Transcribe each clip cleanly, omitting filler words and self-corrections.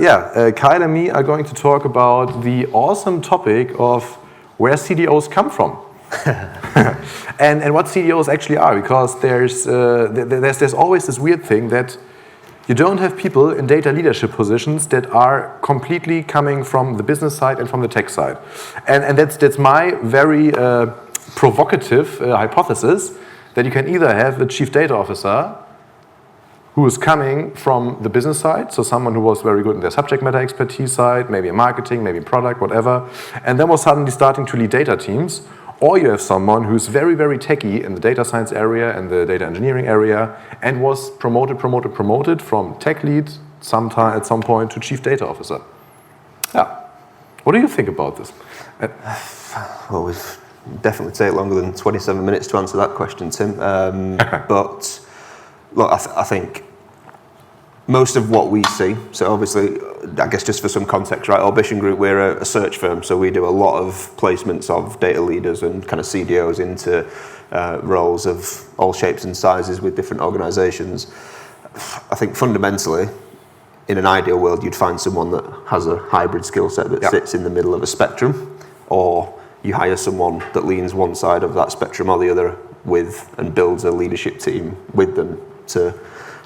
Kyle and me are going to talk about the awesome topic of where CDOs come from. and what CDOs actually are, because there's always this weird thing that you don't have people in data leadership positions that are completely coming from the business side and from the tech side. And that's my very provocative hypothesis, that you can either have a chief data officer who is coming from the business side, so someone who was very good in their subject matter expertise side, maybe in marketing, maybe product, whatever, and then was suddenly starting to lead data teams, or you have someone who's very, very techy in the data science area and the data engineering area, and was promoted from tech lead at some point to chief data officer. Yeah. What do you think about this? Well, we've definitely take longer than 27 minutes to answer that question, Tim. But look, I think most of what we see, so obviously, I guess just for some context, right, Orbition Group, we're a search firm, so we do a lot of placements of data leaders and kind of CDOs into roles of all shapes and sizes with different organizations. I think fundamentally, in an ideal world, you'd find someone that has a hybrid skill set that sits in the middle of a spectrum, or you hire someone that leans one side of that spectrum or the other with and builds a leadership team with them to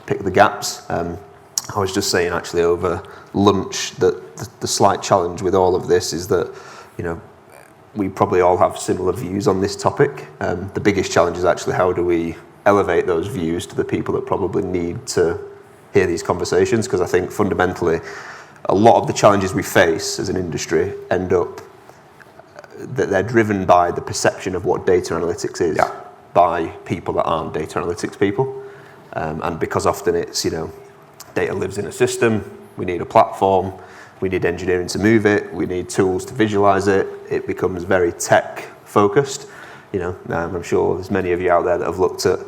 pick the gaps. I was just saying actually over lunch that the slight challenge with all of this is that, you know, we probably all have similar views on this topic. The biggest challenge is actually how do we elevate those views to the people that probably need to hear these conversations, because I think fundamentally a lot of the challenges we face as an industry end up that they're driven by the perception of what data analytics is by people that aren't data analytics people. And because often it's, you know, data lives in a system, we need a platform, we need engineering to move it, we need tools to visualize it, it becomes very tech focused. You know, I'm sure there's many of you out there that have looked at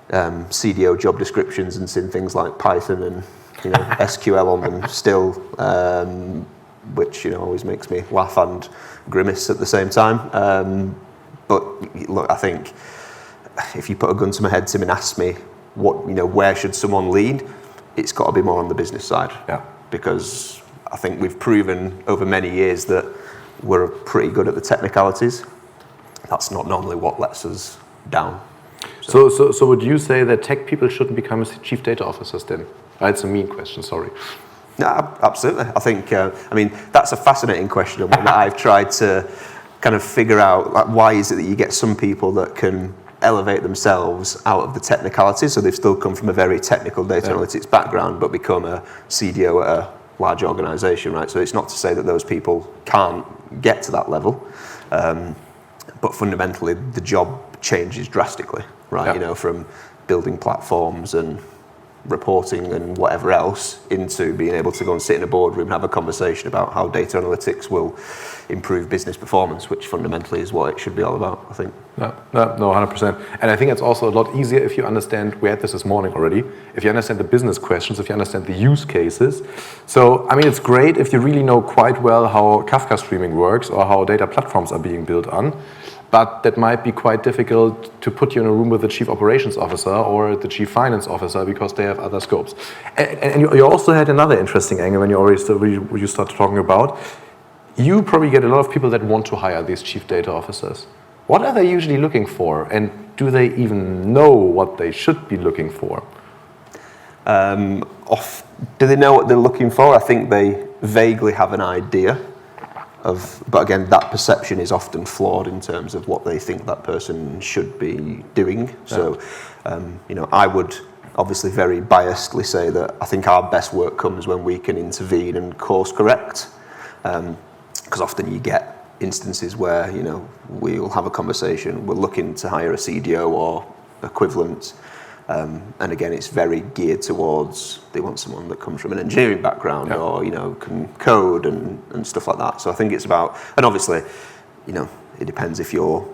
CDO job descriptions and seen things like Python and, you know, SQL on them still, which, you know, always makes me laugh and grimace at the same time. But look, I think if you put a gun to my head, Tim, and ask me what, you know, where should someone lead, it's got to be more on the business side. Yeah. Because I think we've proven over many years that we're pretty good at the technicalities. That's not normally what lets us down. So would you say that tech people shouldn't become chief data officers then? It's a mean question, sorry. No, absolutely. I think, I mean, that's a fascinating question, and one that I've tried to kind of figure out, like, why is it that you get some people that can elevate themselves out of the technicalities, so they've still come from a very technical data analytics background, but become a CDO at a large organization, right? So it's not to say that those people can't get to that level, but fundamentally the job changes drastically, right? Yeah. You know, from building platforms and reporting and whatever else into being able to go and sit in a boardroom and have a conversation about how data analytics will improve business performance, which fundamentally is what it should be all about, I think. No, 100%. And I think it's also a lot easier if you understand, we had this morning already, if you understand the business questions, if you understand the use cases. So, I mean, it's great if you really know quite well how Kafka streaming works or how data platforms are being built on. But that might be quite difficult to put you in a room with the chief operations officer or the chief finance officer because they have other scopes. And you also had another interesting angle when you started talking about. You probably get a lot of people that want to hire these chief data officers. What are they usually looking for? And do they even know what they should be looking for? Do they know what they're looking for? I think they vaguely have an idea. But again, that perception is often flawed in terms of what they think that person should be doing. So, you know, I would obviously very biasedly say that I think our best work comes when we can intervene and course correct. Because often you get instances where, you know, we'll have a conversation, we're looking to hire a CDO or equivalent. And again, it's very geared towards, they want someone that comes from an engineering background or, you know, can code and stuff like that. So I think it's about, and obviously, you know, it depends if you're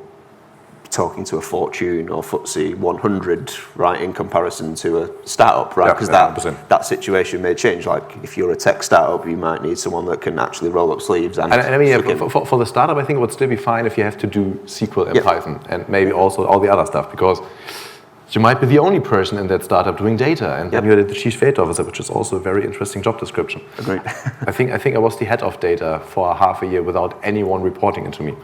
talking to a Fortune or FTSE 100, right, in comparison to a startup, right? Because that situation may change. Like if you're a tech startup, you might need someone that can actually roll up sleeves. And I mean, for the startup, I think it would still be fine if you have to do SQL and Python and maybe also all the other stuff, because you might be the only person in that startup doing data, and then you're the chief data officer, which is also a very interesting job description. Agreed. I think I was the head of data for half a year without anyone reporting into me.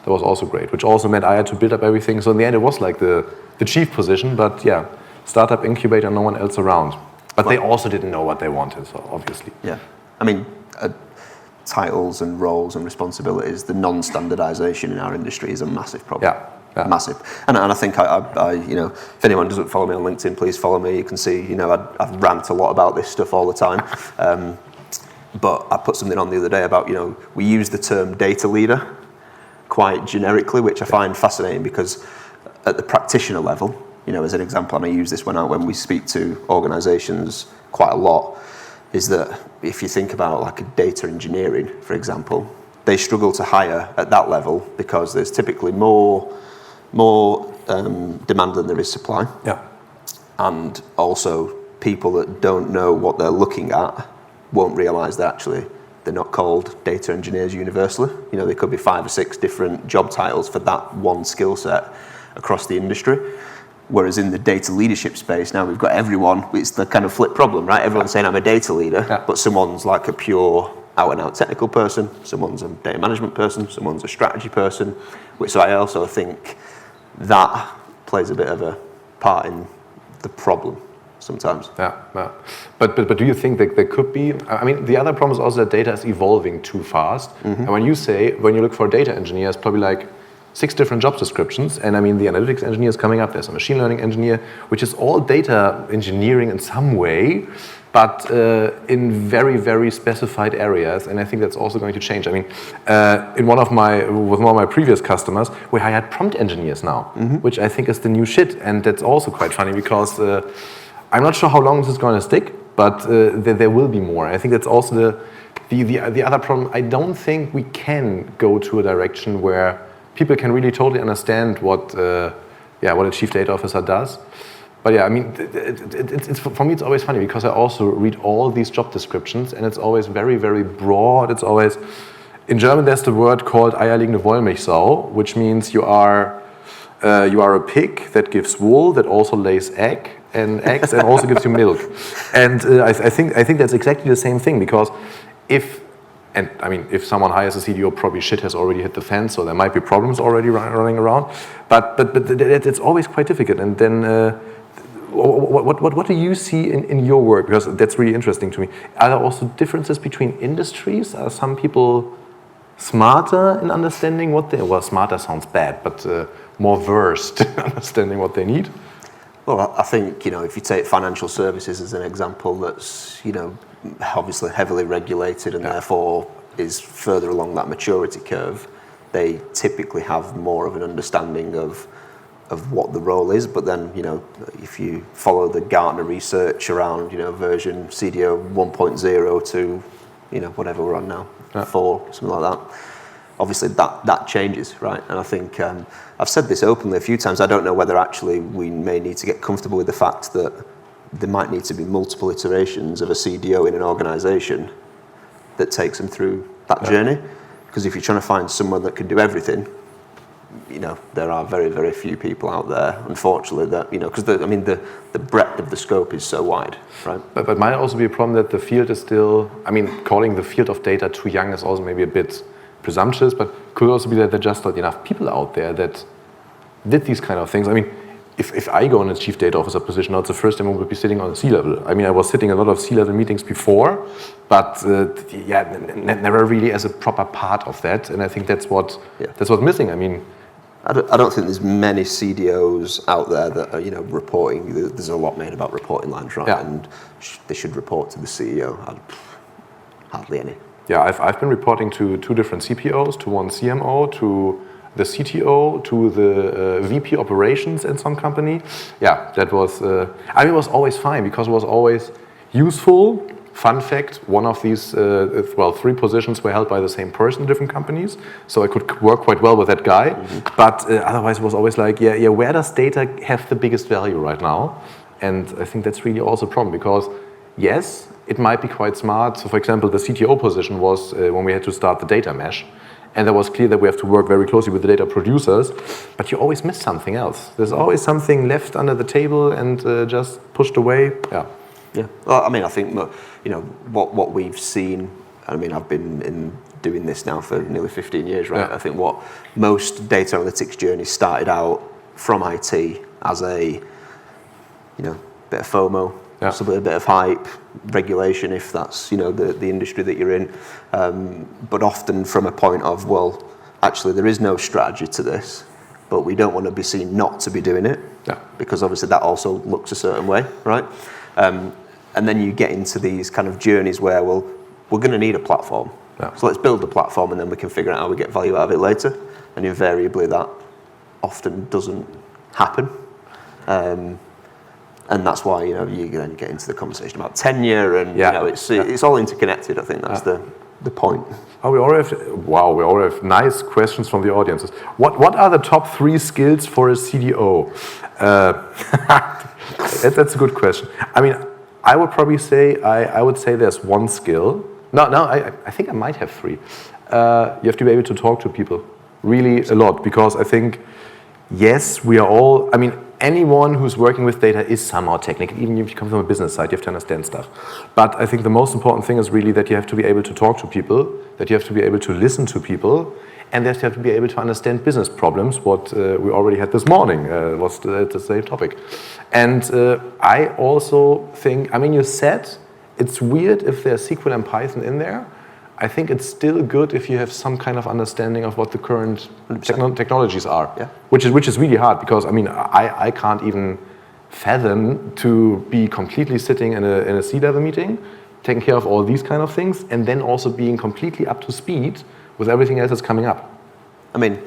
That was also great, which also meant I had to build up everything. So in the end, it was like the chief position, but yeah, startup incubator, no one else around. But they also didn't know what they wanted, so obviously. Yeah, I mean, titles and roles and responsibilities, the non-standardization in our industry is a massive problem. Yeah. Massive, and I think I if anyone doesn't follow me on LinkedIn, please follow me. You can see, I rant a lot about this stuff all the time. But I put something on the other day about, we use the term data leader quite generically, which I find fascinating because at the practitioner level, as an example, and I use this when we speak to organisations quite a lot, is that if you think about like a data engineering, for example, they struggle to hire at that level because there's typically more demand than there is supply. Yeah. And also people that don't know what they're looking at won't realise that actually they're not called data engineers universally. There could be 5 or 6 different job titles for that one skill set across the industry. Whereas in the data leadership space, now we've got everyone, it's the kind of flip problem, right? Everyone's saying I'm a data leader, but someone's like a pure out-and-out technical person, someone's a data management person, someone's a strategy person, so I also think that plays a bit of a part in the problem sometimes. Yeah. But do you think that there could be, the other problem is also that data is evolving too fast. And when you look for a data engineer, it's probably like 6 different job descriptions, and the analytics engineer is coming up, there's a machine learning engineer, which is all data engineering in some way, but in very, very specified areas, and I think that's also going to change. With one of my previous customers, we hired prompt engineers now, which I think is the new shit, and that's also quite funny because I'm not sure how long this is going to stick, but there will be more. I think that's also the other problem. I don't think we can go to a direction where people can really totally understand what a chief data officer does. But yeah, it's for me it's always funny because I also read all these job descriptions and it's always very, very broad. It's always, in German there's the word called eierlegende Wollmilchsau, which means you are a pig that gives wool, that also lays eggs and also gives you milk. And I think that's exactly the same thing because if someone hires a CDO, probably shit has already hit the fan, so there might be problems already running around. But it's always quite difficult. And then what do you see in your work? Because that's really interesting to me. Are there also differences between industries? Are some people smarter in understanding smarter sounds bad, but more versed in understanding what they need? Well, I think, if you take financial services as an example, that's, obviously heavily regulated and therefore is further along that maturity curve, they typically have more of an understanding of what the role is. But then, if you follow the Gartner research around, version CDO 1.0 to, whatever we're on now, 4, something like that, obviously that changes, right? And I think I've said this openly a few times. I don't know whether actually we may need to get comfortable with the fact that there might need to be multiple iterations of a CDO in an organisation that takes them through that journey. Because if you're trying to find someone that can do everything, there are very, very few people out there, unfortunately, that, because the breadth of the scope is so wide, right? But might also be a problem that the field is still, calling the field of data too young is also maybe a bit presumptuous, but could also be that there are just not enough people out there that did these kind of things. If I go in a chief data officer position, now it's the first time I would be sitting on a C-level. I was sitting in a lot of C-level meetings before, but never really as a proper part of that. And I think that's what's missing. I don't think there's many CDOs out there that are, reporting. There's a lot made about reporting lines, right? Yeah. And they should report to the CEO. Hardly any. Yeah, I've been reporting to 2 different CPOs, to one CMO, to the CTO, to the VP operations in some company. Yeah, that was, it was always fine because it was always useful. Fun fact, one of these, 3 positions were held by the same person in different companies, so I could work quite well with that guy. Mm-hmm. But otherwise it was always like, where does data have the biggest value right now? And I think that's really also a problem because, yes, it might be quite smart. So for example, the CTO position was when we had to start the data mesh. and that was clear that we have to work very closely with the data producers, but you always miss something else. There's always something left under the table and just pushed away. Yeah. Well, I mean, I think what we've seen. I mean, I've been doing this now for nearly 15 years, right? Yeah. I think what most data analytics journeys started out from IT as a bit of FOMO, possibly a bit of hype, regulation, if that's the industry that you're in, but often from a point of, well, actually there is no strategy to this, but we don't want to be seen not to be doing it, because obviously that also looks a certain way, right? And then you get into these kind of journeys where, well, we're going to need a platform, so let's build the platform and then we can figure out how we get value out of it later, and invariably that often doesn't happen. And that's why you then get into the conversation about tenure, and it's all interconnected. I think that's the point. Oh, we already have nice questions from the audiences. What are the top 3 skills for a CDO? That's a good question. I mean, I would probably say I would say there's 1 skill. No, I think I might have 3. You have to be able to talk to people really a lot, because I think, yes, we are all, I mean, anyone who's working with data is somehow technical. Even if you come from a business side, you have to understand stuff. But I think the most important thing is really that you have to be able to talk to people, that you have to be able to listen to people, and that you have to be able to understand business problems, what we already had this morning was the same topic. And I also think, I mean, you said it's weird if there's SQL and Python in there. I think it's still good if you have some kind of understanding of what the current technologies are, which is really hard, because I mean I can't even fathom to be completely sitting in a C-level meeting, taking care of all these kind of things, and then also being completely up to speed with everything else that's coming up. I mean,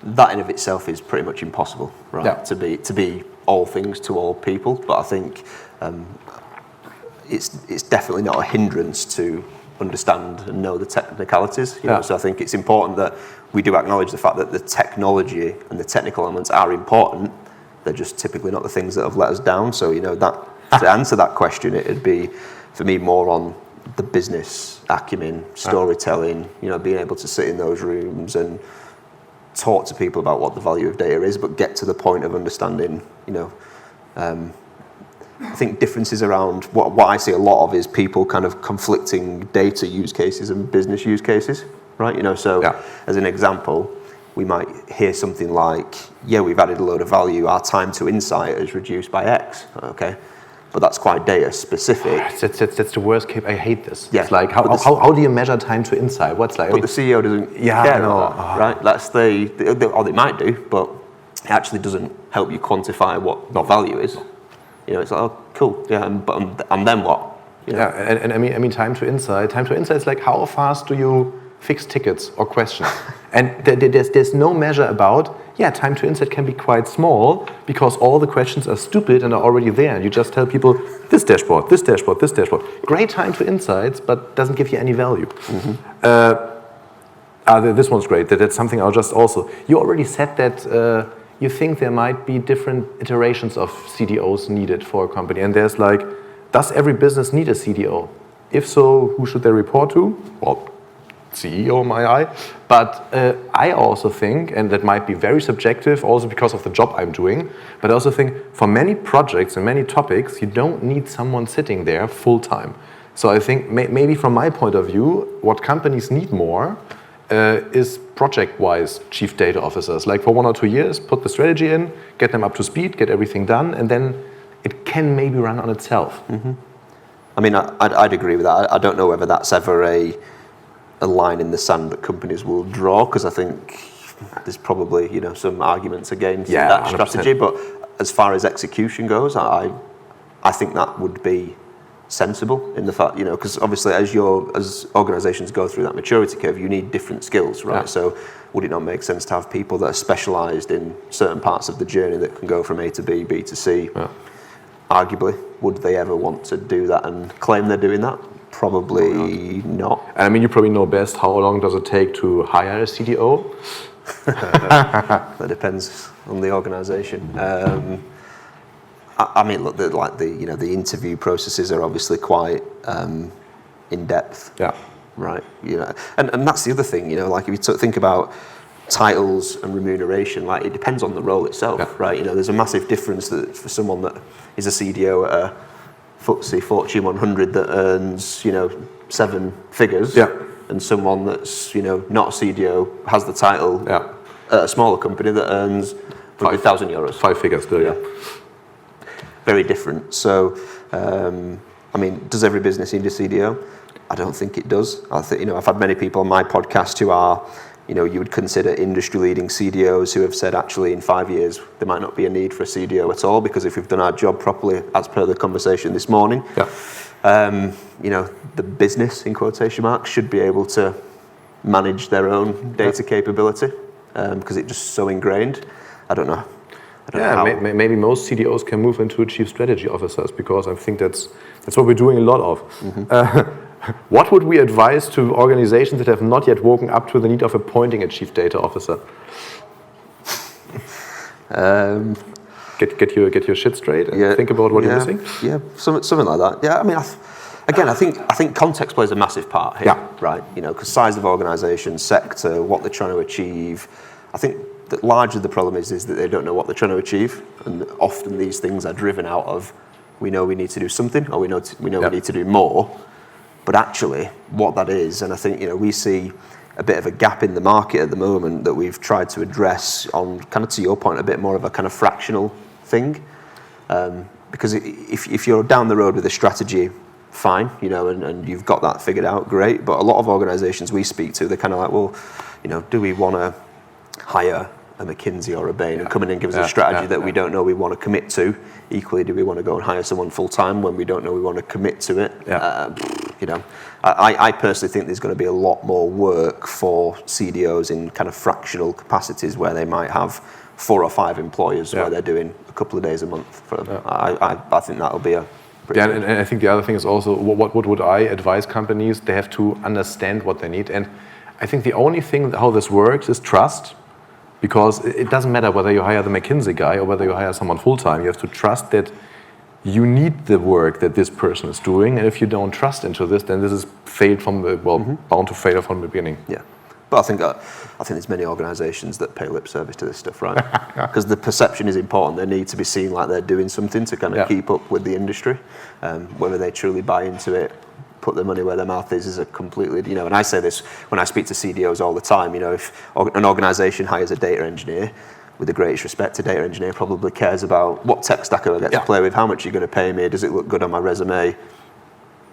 that in of itself is pretty much impossible, right? Yeah. To be all things to all people, but I think it's definitely not a hindrance to understand and know the technicalities. You know? So I think it's important that we do acknowledge the fact that the technology and the technical elements are important. They're just typically not the things that have let us down. So that to answer that question, it'd be for me more on the business acumen, storytelling. Being able to sit in those rooms and talk to people about what the value of data is, but get to the point of understanding. I think differences around what I see a lot of is people kind of conflicting data use cases and business use cases, right? As an example, we might hear something like, we've added a load of value, our time to insight is reduced by X, okay? But that's quite data specific. That's the worst case. I hate this. Yeah. It's like, how do you measure time to insight? What's like? But the CEO doesn't care about that, right? That's or they might do, but it actually doesn't help you quantify what value is. It's like, oh, cool, and then what? And I mean, time to insight is like, how fast do you fix tickets or questions? And there's no measure about, time to insight can be quite small because all the questions are stupid and are already there. And you just tell people, this dashboard. Great time to insights, but doesn't give you any value. Mm-hmm. This one's great. That's something I'll just also, you already said that you think there might be different iterations of CDOs needed for a company. And there's like, does every business need a CDO? If so, who should they report to? Well, CEO, my eye. But I also think, and that might be very subjective also because of the job I'm doing, but I also think for many projects and many topics, you don't need someone sitting there full time. So I think maybe from my point of view, what companies need more is project-wise chief data officers. Like for 1 or 2 years, put the strategy in, get them up to speed, get everything done, and then it can maybe run on itself. Mm-hmm. I mean, I'd agree with that. I don't know whether that's ever a line in the sand that companies will draw, because I think there's probably some arguments against that 100%. Strategy. But as far as execution goes, I think that would be sensible in the fact, because obviously as organisations go through that maturity curve, you need different skills, right? Yeah. So would it not make sense to have people that are specialised in certain parts of the journey that can go from A to B, B to C? Yeah. Arguably, would they ever want to do that and claim they're doing that? Probably not. And I mean, you probably know best, how long does it take to hire a CDO? That depends on the organisation. I mean, look, the interview processes are obviously quite in depth. Yeah. right? And that's the other thing, like if you think about titles and remuneration, like it depends on the role itself, right? There's a massive difference that for someone that is a CDO at a FTSE Fortune 100 that earns, 7 figures, and someone that's, not a CDO, has the title at a smaller company that earns 100,000 euros. 5 figures still, very different. So, does every business need a CDO? I don't think it does. I think, I've had many people on my podcast who are, you would consider industry-leading CDOs who have said, actually, in 5 years, there might not be a need for a CDO at all, because if we've done our job properly, as per the conversation this morning, the business, in quotation marks, should be able to manage their own data capability, because it's just so ingrained. I don't know. Maybe most CDOs can move into chief strategy officers, because I think that's what we're doing a lot of. Mm-hmm. What would we advise to organizations that have not yet woken up to the need of appointing a chief data officer? Get your shit straight and think about what you're missing. Yeah, something like that. Yeah, I think context plays a massive part here, right? Because size of organisation, sector, what they're trying to achieve. I think that largely the problem is that they don't know what they're trying to achieve, and often these things are driven out of, we know we need to do something, or we know we need to do more. But actually, what that is, and I think we see a bit of a gap in the market at the moment that we've tried to address on, kind of to your point, a bit more of a kind of fractional thing. Because if you're down the road with a strategy, fine, and you've got that figured out, great. But a lot of organisations we speak to, they're kind of like, well, do we want to hire a McKinsey or a Bain and come in and give us a strategy that we don't know we want to commit to? Equally, do we want to go and hire someone full time when we don't know we want to commit to it? I personally think there's going to be a lot more work for CDOs in kind of fractional capacities where they might have 4 or 5 employers where they're doing a couple of days a month. I think that'll be a and I think the other thing is also, what would I advise companies? They have to understand what they need, and I think the only thing how this works is trust. Because it doesn't matter whether you hire the McKinsey guy or whether you hire someone full-time. You have to trust that you need the work that this person is doing. And if you don't trust into this, then this is failed from the, bound to fail from the beginning. Yeah. But I think there's many organisations that pay lip service to this stuff, right? Because the perception is important. They need to be seen like they're doing something to kind of keep up with the industry. Whether they truly buy into it, put their money where their mouth is a completely, and I say this when I speak to CDOs all the time, if an organisation hires a data engineer, with the greatest respect, a data engineer probably cares about what tech stack do I get to play with, how much are you going to pay me, does it look good on my resume,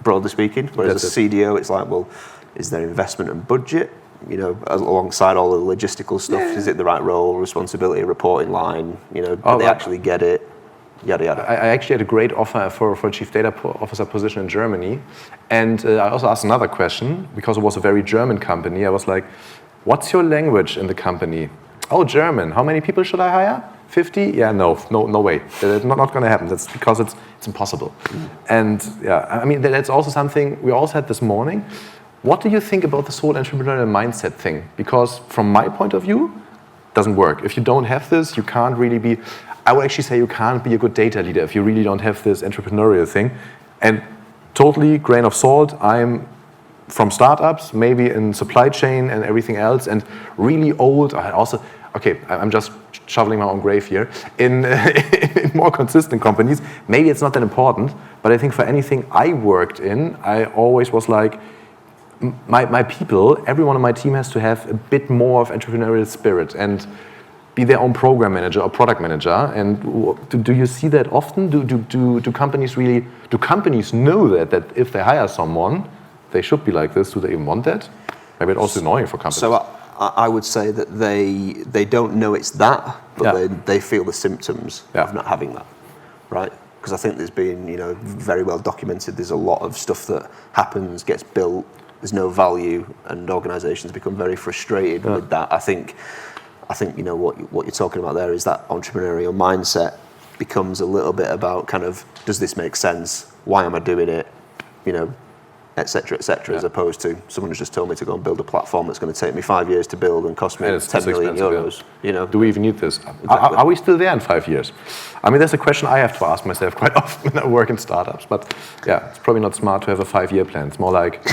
broadly speaking. Whereas a CDO, it's like, well, is there investment and budget, alongside all the logistical stuff, is it the right role, responsibility, reporting line, do they actually get it? Yada, yada. I actually had a great offer for a chief data officer position in Germany. And I also asked another question, because it was a very German company. I was like, what's your language in the company? Oh, German. How many people should I hire? 50? Yeah, no way. It's not going to happen. That's because it's impossible. And that's also something we also had this morning. What do you think about this whole entrepreneurial mindset thing? Because from my point of view, it doesn't work. If you don't have this, you can't really be... I would actually say you can't be a good data leader if you really don't have this entrepreneurial thing. And totally grain of salt, I'm from startups, maybe in supply chain and everything else, and really old. I'm just shoveling my own grave here. In more consistent companies, maybe it's not that important, but I think for anything I worked in, I always was like, my people, everyone on my team has to have a bit more of entrepreneurial spirit and be their own program manager or product manager. And do you see that often? Do companies know that if they hire someone, they should be like this? Do they even want that? Maybe it's also annoying for companies. So I would say that they don't know it's that, but they feel the symptoms of not having that, right? Because I think there's been, very well documented, there's a lot of stuff that happens, gets built, there's no value, and organisations become very frustrated with that. I think what you're talking about there is that entrepreneurial mindset becomes a little bit about kind of, does this make sense? Why am I doing it? Et cetera, as opposed to someone who's just told me to go and build a platform that's going to take me 5 years to build and cost me 10 million euros. Do we even need this? Exactly. Are we still there in 5 years? That's a question I have to ask myself quite often when I work in startups. But it's probably not smart to have a 5-year plan. It's more like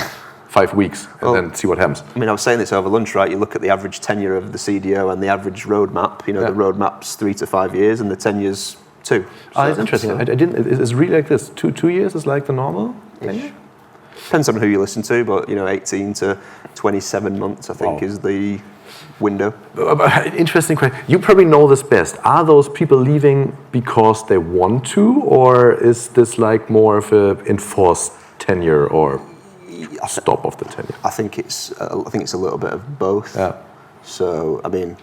5 weeks and then see what happens. I mean, I was saying this over lunch, right? You look at the average tenure of the CDO and the average roadmap. The roadmap's 3 to 5 years, and the tenure's 2. So it's interesting. I didn't. It's really like this. 2 years is like the normal tenure. Depends on who you listen to, but 18 to 27 months, I think, is the window. Interesting question. You probably know this best. Are those people leaving because they want to, or is this like more of a enforced tenure or stop of the tenure? I think it's a little bit of both. Yeah. So I mean,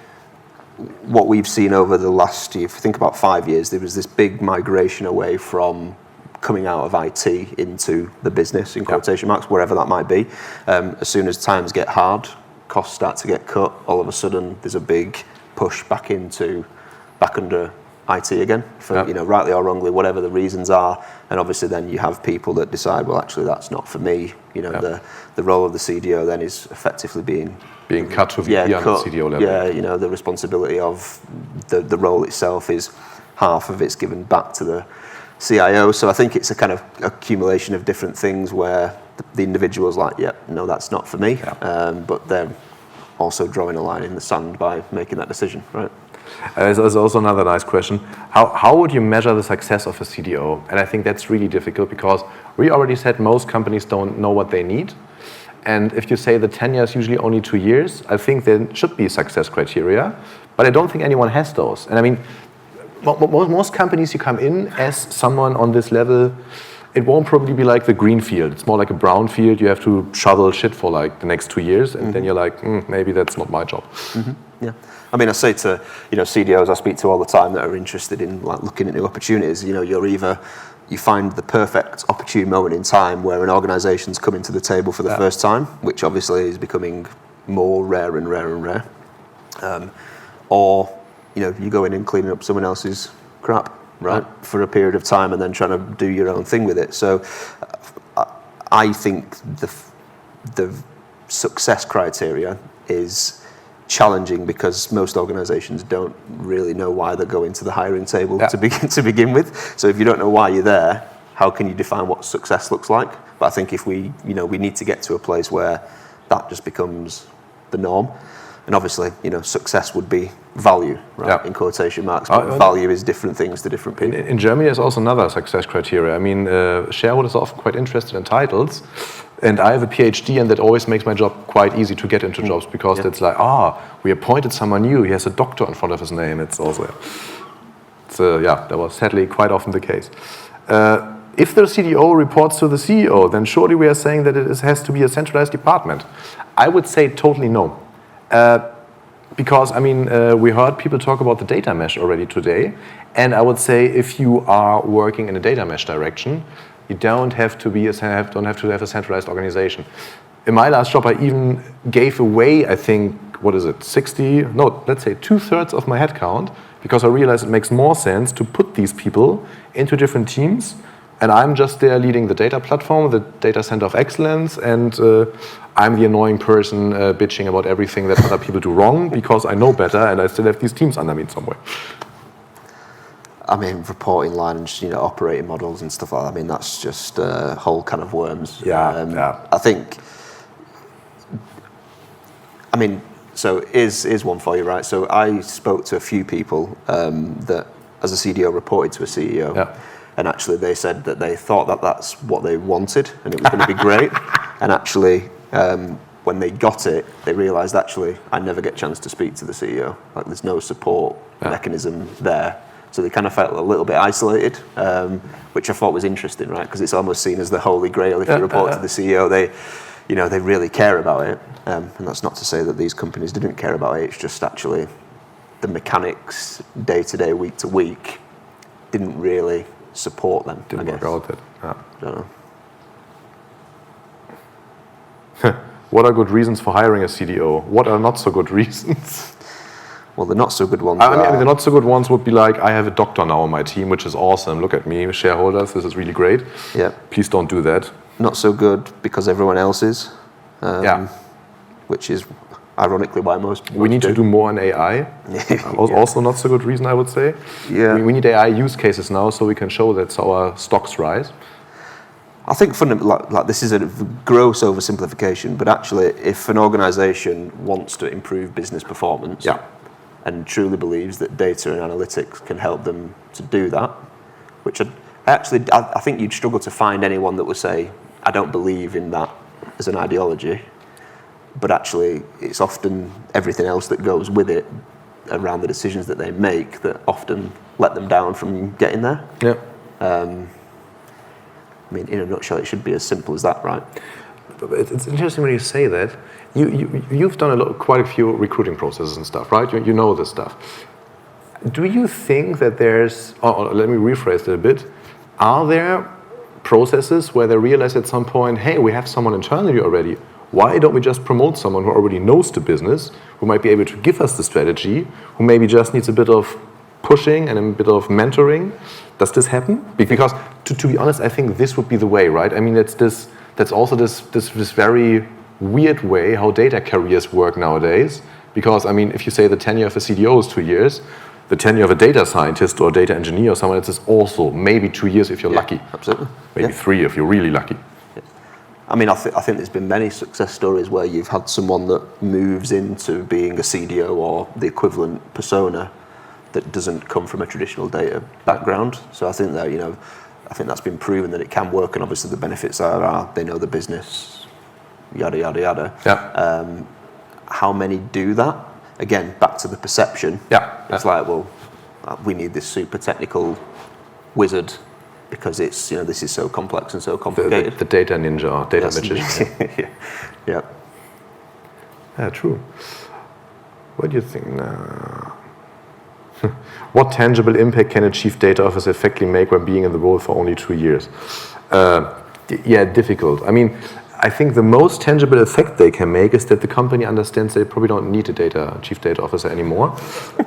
what we've seen over the last, if you think about 5 years, there was this big migration away from coming out of IT into the business, in quotation marks, wherever that might be. As soon as times get hard, costs start to get cut, all of a sudden there's a big push back under IT again, for rightly or wrongly, whatever the reasons are. And obviously then you have people that decide, well, actually that's not for me. The role of the CDO then is effectively being cut to VP on the CDO level. Yeah, the responsibility of the role itself is half of it's given back to the CIO. So I think it's a kind of accumulation of different things where the individual's like, no, that's not for me. But they're also drawing a line in the sand by making that decision, right? There's also another nice question. How would you measure the success of a CDO? And I think that's really difficult because we already said most companies don't know what they need. And if you say the tenure is usually only 2 years, I think there should be success criteria. But I don't think anyone has those. And I mean, most companies you come in as someone on this level, it won't probably be like the green field. It's more like a brown field. You have to shovel shit for like the next 2 years, and then you're like, maybe that's not my job. Yeah, I mean, I say to CDOs I speak to all the time that are interested in like looking at new opportunities. You find the perfect opportune moment in time where an organisation's coming to the table for the first time, which obviously is becoming more rare and rare and rare. Or you go in and cleaning up someone else's crap, right, for a period of time, and then trying to do your own thing with it. So I think the success criteria is challenging because most organisations don't really know why they're going to the hiring table to begin with. So if you don't know why you're there, how can you define what success looks like? But I think if we need to get to a place where that just becomes the norm. And obviously, success would be value, right? In quotation marks. But value is different things to different people. In Germany, there's also another success criteria. I mean, shareholders are often quite interested in titles. And I have a PhD, and that always makes my job quite easy to get into jobs because it's like, we appointed someone new. He has a doctor in front of his name. It's also, that was sadly quite often the case. If the CDO reports to the CEO, then surely we are saying that it has to be a centralized department. I would say totally no. Because, I mean, we heard people talk about the data mesh already today. And I would say if you are working in a data mesh direction, you don't have to have a centralized organization. In my last job, I even gave away, I think, 2/3 of my headcount, because I realized it makes more sense to put these people into different teams, and I'm just there leading the data platform, the data center of excellence, and I'm the annoying person bitching about everything that other people do wrong, because I know better, and I still have these teams under me somewhere. I mean, reporting lines, operating models and stuff like that. I mean, that's just a whole can of worms. I think. I mean, so here's one for you, right? So I spoke to a few people that, as a CDO, reported to a CEO, and actually they said that they thought that that's what they wanted, and it was going to be great. And actually, when they got it, they realised actually I never get a chance to speak to the CEO. Like, there's no support mechanism there. So they kind of felt a little bit isolated, which I thought was interesting, right? Because it's almost seen as the holy grail. If you report to the CEO, they really care about it. And that's not to say that these companies didn't care about it. It's just actually the mechanics, day to day, week to week, didn't really support them. Didn't work out that. I don't know. What are good reasons for hiring a CDO? What are not so good reasons? Well, the not so good ones. I mean, the not so good ones would be like, I have a doctor now on my team, which is awesome. Look at me, shareholders, this is really great. Yeah. Please don't do that. Not so good because everyone else is. Which is ironically why most we need to do more on AI. Also not so good reason, I would say. Yeah. We need AI use cases now so we can show that our stocks rise. I think like this is a gross oversimplification, but actually, if an organisation wants to improve business performance and truly believes that data and analytics can help them to do that, which I think you'd struggle to find anyone that would say, I don't believe in that as an ideology, but actually it's often everything else that goes with it around the decisions that they make that often let them down from getting there. Yeah. I mean, in a nutshell, it should be as simple as that, right? It's interesting when you say that. You've done quite a few recruiting processes and stuff, right? You know this stuff. Do you think that there's, let me rephrase it a bit, are there processes where they realize at some point, hey, we have someone internally already, why don't we just promote someone who already knows the business, who might be able to give us the strategy, who maybe just needs a bit of pushing and a bit of mentoring? Does this happen? Because to be honest, I think this would be the way, right? I mean, that's also this very weird way how data careers work nowadays. Because, I mean, if you say the tenure of a CDO is 2 years, the tenure of a data scientist or data engineer or someone else is also maybe 2 years if you're lucky. Absolutely. Maybe 3 if you're really lucky. Yeah. I mean, I think there's been many success stories where you've had someone that moves into being a CDO or the equivalent persona that doesn't come from a traditional data background. So I think that, I think that's been proven that it can work, and obviously the benefits are they know the business, yada, yada, yada. Yeah. How many do that? Again, back to the perception. Yeah. It's like, well, we need this super technical wizard because it's, this is so complex and so complicated. The data ninja, data magician. Yeah. Yeah, true. What do you think now? What tangible impact can a chief data officer effectively make when being in the role for only 2 years? Difficult. I mean, I think the most tangible effect they can make is that the company understands they probably don't need a chief data officer anymore.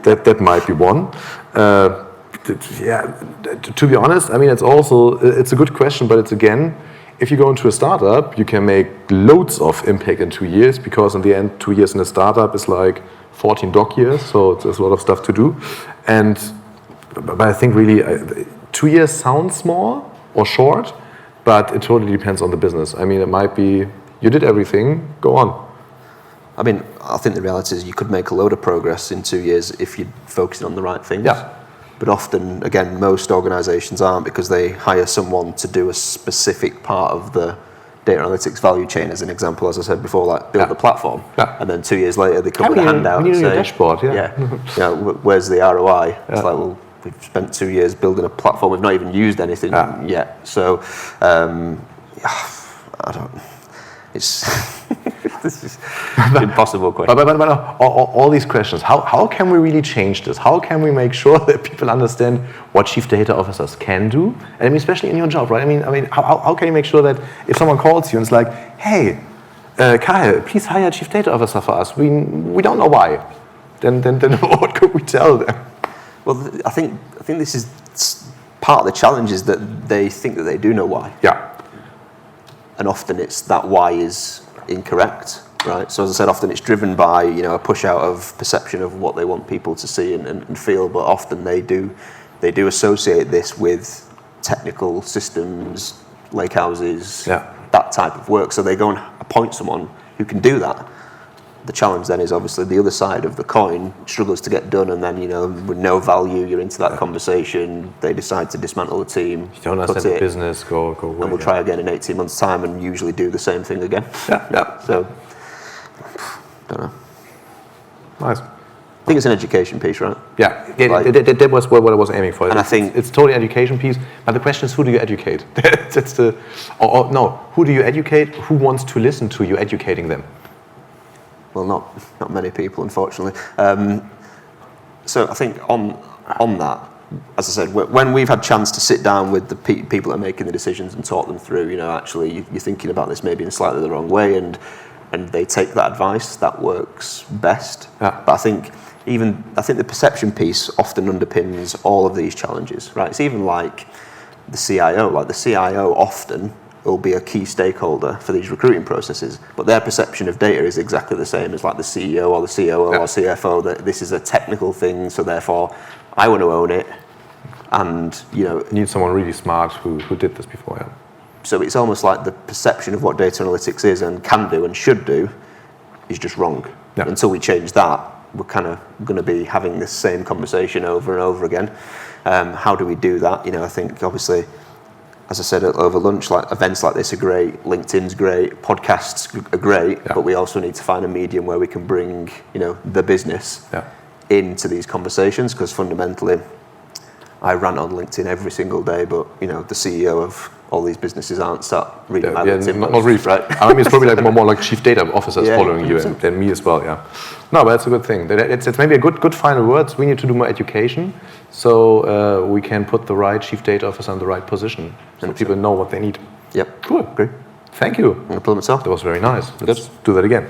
that might be one. To be honest, I mean, it's a good question, but it's again, if you go into a startup, you can make loads of impact in 2 years, because in the end, 2 years in a startup is like 14 doc years, so there's a lot of stuff to do. But I think really 2 years sounds small or short, but it totally depends on the business. I mean, it might be, you did everything, go on. I mean, I think the reality is you could make a load of progress in 2 years if you're focusing on the right things. Yeah. But often, again, most organisations aren't, because they hire someone to do a specific part of the data analytics value chain, as an example, as I said before, like build a platform, and then 2 years later they come with a handout and say, dashboard, where's the ROI? It's like, well, we've spent 2 years building a platform, we've not even used anything yet. So, I don't. This is an impossible question. But all these questions, how can we really change this? How can we make sure that people understand what chief data officers can do? And I mean, especially in your job, right? I mean, how can you make sure that if someone calls you and it's like, hey, Kyle, please hire a chief data officer for us. We don't know why. Then what could we tell them? Well, I think this is part of the challenge, is that they think that they do know why. Yeah. And often it's that why is incorrect, right? So as I said, often it's driven by a push out of perception of what they want people to see and feel, but often they do associate this with technical systems, lakehouses, that type of work. So they go and appoint someone who can do that. The challenge then is obviously the other side of the coin struggles to get done, and then with no value, you're into that conversation. They decide to dismantle the team. You don't understand the business. Go away. And we'll try again in 18 months' time, and usually do the same thing again. Yeah. So, don't know. Nice. I think it's an education piece, right? Yeah. That was what I was aiming for. And I think it's totally an education piece. But the question is, who do you educate? That's the. No. Who do you educate? Who wants to listen to you educating them? Well, not many people, unfortunately. So I think on that, as I said, when we've had chance to sit down with the people that are making the decisions and talk them through, actually you're thinking about this maybe in slightly the wrong way, and they take that advice, that works best. Yeah. But I think the perception piece often underpins all of these challenges, right? It's even like the CIO. Like the CIO often will be a key stakeholder for these recruiting processes, but their perception of data is exactly the same as like the CEO or the COO or CFO, that this is a technical thing, so therefore I want to own it, and You need someone really smart who did this before, So it's almost like the perception of what data analytics is and can do and should do is just wrong. Yeah. Until we change that, we're kind of going to be having this same conversation over and over again. How do we do that? I think obviously, as I said over lunch, like events like this are great, LinkedIn's great, podcasts are great, but we also need to find a medium where we can bring, the business into these conversations, because fundamentally, I rant on LinkedIn every single day, but the CEO of all these businesses aren't sat reading my LinkedIn not posts, really, right? I mean, it's probably like more like chief data officers following you 100%. than me as well. Yeah, no, but that's a good thing. It's maybe a good final words. We need to do more education, so we can put the right chief data officer in the right position, so 100%. people know what they need. Yep. Cool. Agree. Thank you. No problem at all. That was very nice. Let's do that again.